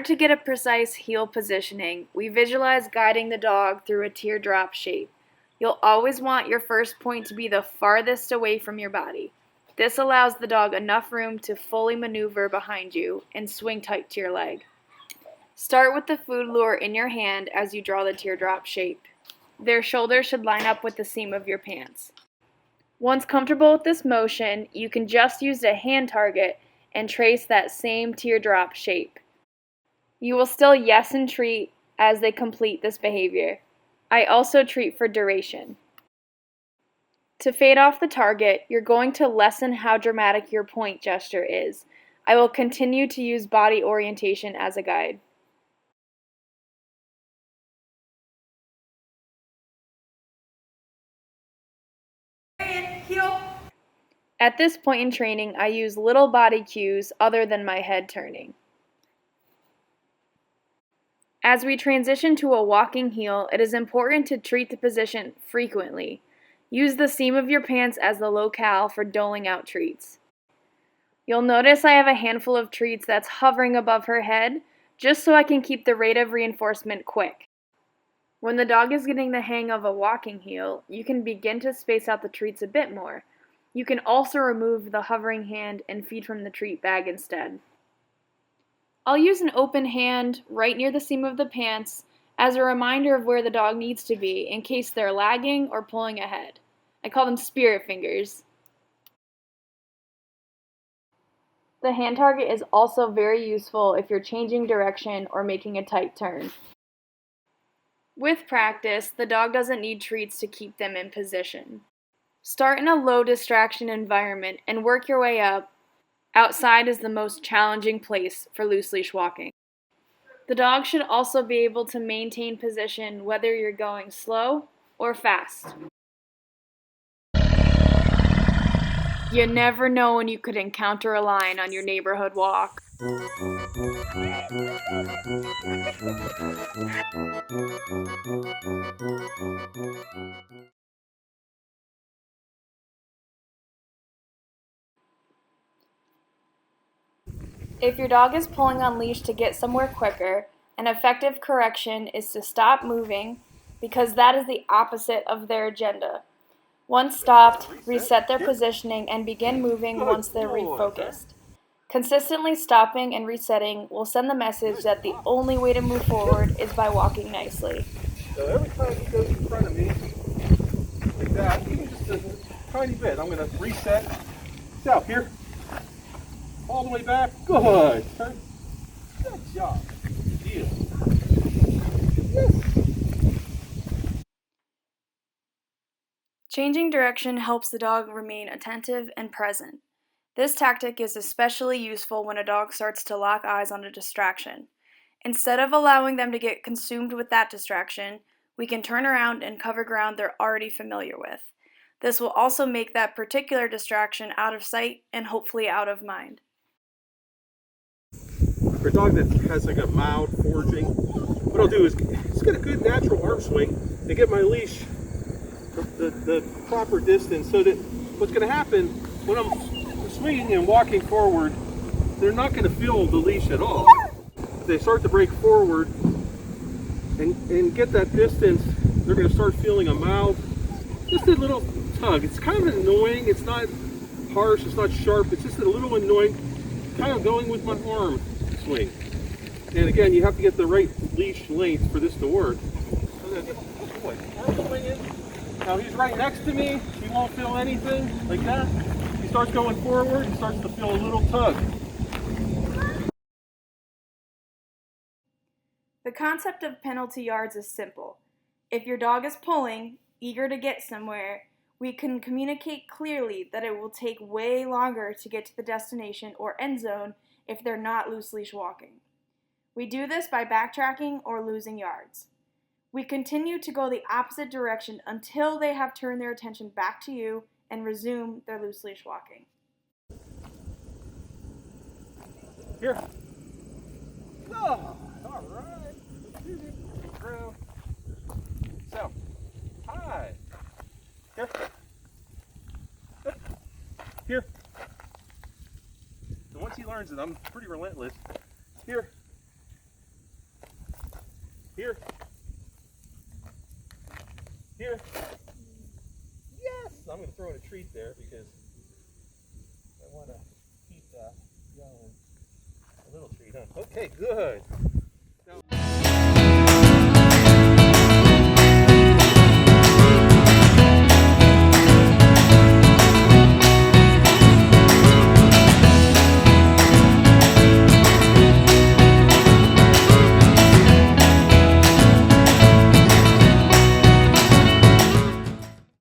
order to get a precise heel positioning, we visualize guiding the dog through a teardrop shape. You'll always want your first point to be the farthest away from your body. This allows the dog enough room to fully maneuver behind you and swing tight to your leg. Start with the food lure in your hand as you draw the teardrop shape. Their shoulders should line up with the seam of your pants. Once comfortable with this motion, you can just use a hand target and trace that same teardrop shape. You will still yes and treat as they complete this behavior. I also treat for duration. To fade off the target, you're going to lessen how dramatic your point gesture is. I will continue to use body orientation as a guide. At this point in training, I use little body cues other than my head turning. As we transition to a walking heel, it is important to treat the position frequently. Use the seam of your pants as the locale for doling out treats. You'll notice I have a handful of treats that's hovering above her head, just so I can keep the rate of reinforcement quick. When the dog is getting the hang of a walking heel, you can begin to space out the treats a bit more. You can also remove the hovering hand and feed from the treat bag instead. I'll use an open hand right near the seam of the pants as a reminder of where the dog needs to be in case they're lagging or pulling ahead. I call them spirit fingers. The hand target is also very useful if you're changing direction or making a tight turn. With practice, the dog doesn't need treats to keep them in position. Start in a low distraction environment and work your way up. Outside is the most challenging place for loose leash walking. The dog should also be able to maintain position whether you're going slow or fast. You never know when you could encounter a lion on your neighborhood walk. If your dog is pulling on leash to get somewhere quicker, an effective correction is to stop moving because that is the opposite of their agenda. Once stopped, reset their positioning and begin moving once they're refocused. Consistently stopping and resetting will send the message that the only way to move forward is by walking nicely. So every time he goes in front of me, like that, even just a tiny bit, I'm going to reset. So here, all the way back. Good. Good job. Good deal. Yes. Changing direction helps the dog remain attentive and present. This tactic is especially useful when a dog starts to lock eyes on a distraction. Instead of allowing them to get consumed with that distraction, we can turn around and cover ground they're already familiar with. This will also make that particular distraction out of sight and hopefully out of mind. For a dog that has like a mild foraging, what I'll do is just get a good natural arm swing and get my leash the proper distance so that what's going to happen when I'm swinging and walking forward, they're not going to feel the leash at all. If they start to break forward and get that distance, they're going to start feeling a mild, just a little tug. It's kind of annoying. It's not harsh. It's not sharp. It's just a little annoying, kind of going with my arm swing. And again, you have to get the right leash length for this to work. So then, good boy. Arm swinging. Now he's right next to me. He won't feel anything like that. He starts going forward. He starts to feel a little tug. The concept of penalty yards is simple. If your dog is pulling, eager to get somewhere, we can communicate clearly that it will take way longer to get to the destination or end zone if they're not loose leash walking. We do this by backtracking or losing yards. We continue to go the opposite direction until they have turned their attention back to you and resume their loose leash walking. Here. Oh, all right. Let's do this. Ground. So, hi. Here. Here. So once he learns that I'm pretty relentless, here. Here. Here. Yes! I'm going to throw in a treat there because I want to keep going. A little treat, huh? Okay, good.